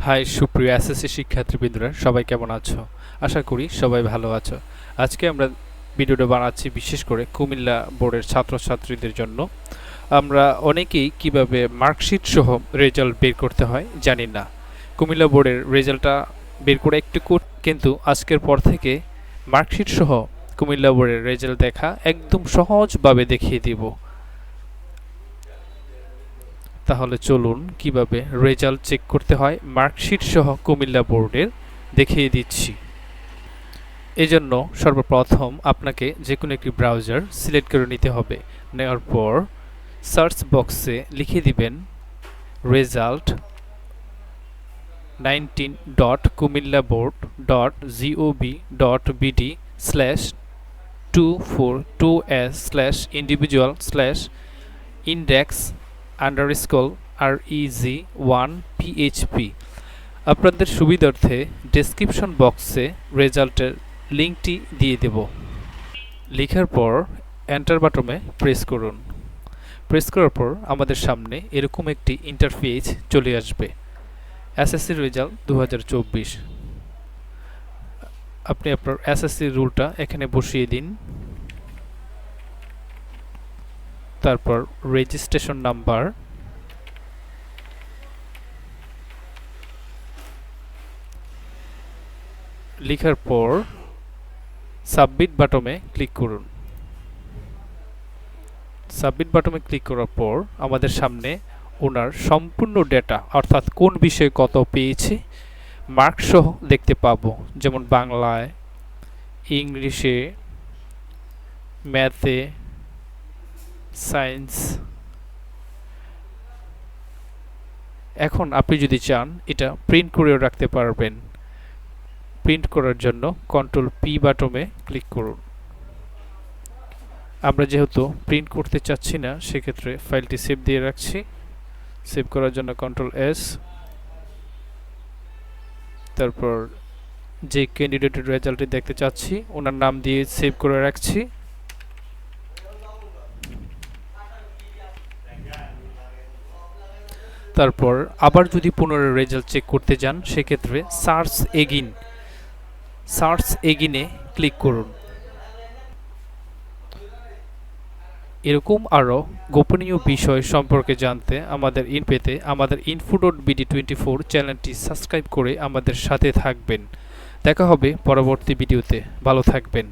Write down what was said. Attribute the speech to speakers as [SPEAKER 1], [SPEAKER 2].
[SPEAKER 1] High সুপ্রিয় SSC শিক্ষার্থীবৃন্দরা, সবাই কেমন আছো? আশা করি সবাই ভালো আছো। আজকে আমরা ভিডিওটা বানাচ্ছি বিশেষ করে কুমিল্লা বোর্ডের ছাত্রছাত্রীদের জন্য। আমরা অনেকেই কিভাবে মার্কশিট সহ রেজাল্ট বের করতে হয় জানি না। কুমিল্লা বোর্ডের রেজাল্টটা বের করে একটু কিন্তু আজকের পর থেকে মার্কশিট সহ কুমিল্লা বোর্ডের রেজাল্ট দেখা একদম সহজভাবে দেখিয়ে দিব। তাহলে চলুন কিভাবে রেজাল্ট চেক করতে হয় মার্কশিট সহ কুমিল্লা বোর্ডের দেখিয়ে দিচ্ছি। এজন্য সর্বপ্রথম আপনাকে যে কোনো একটি ব্রাউজার সিলেক্ট করে নিতে হবে। নেওয়ার পর সার্চ বক্সে লিখে দিবেন রেজাল্ট 19.kumillabord.gov.bd/242s/index_reg1php। আপনাদের সুবিধার্থে ডেসক্রিপশন বক্সে রেজাল্টের লিঙ্কটি দিয়ে দেব। লেখার পর এন্টার বাটনে প্রেস করুন। প্রেস করার পর আমাদের সামনে এরকম একটি ইন্টারফেস চলে আসবে। SSC result 2024। আপনি আপনার এসএসসি রুলটা এখানে বসিয়ে দিন। তারপর রেজিস্ট্রেশন নাম্বার, লেখার পর সাবমিট বাটনে ক্লিক করুন। সাবমিট বাটনে ক্লিক করার পর আমাদের সামনে ওনার সম্পূর্ণ ডেটা, অর্থাৎ কোন বিষয়ে কত পেয়েছে মার্কস সহ দেখতে পাবো, যেমন বাংলায়, ইংলিশে, ম্যাথে, সায়েন্স। এখন আপনি যদি চান এটা প্রিন্ট করেও রাখতে পারবেন। প্রিন্ট করার জন্য কন্ট্রোল পি বাটনে ক্লিক করুন। আমরা যেহেতু প্রিন্ট করতে চাচ্ছি না, সেক্ষেত্রে ফাইলটি সেভ দিয়ে রাখছি। সেভ করার জন্য কন্ট্রোল এস। তারপর যে ক্যান্ডিডেটের রেজাল্টটি দেখতে চাচ্ছি ওনার নাম দিয়ে সেভ করে রাখছি। তারপর আবার যদি পুনরায় রেজাল্ট চেক করতে যান, সেক্ষেত্রে সার্চ এগিনে ক্লিক করুন। এরকম আরও গোপনীয় বিষয় সম্পর্কে জানতে আমাদের info.bd24 চ্যানেলটি সাবস্ক্রাইব করে আমাদের সাথে থাকবেন। দেখা হবে পরবর্তী ভিডিওতে। ভালো থাকবেন।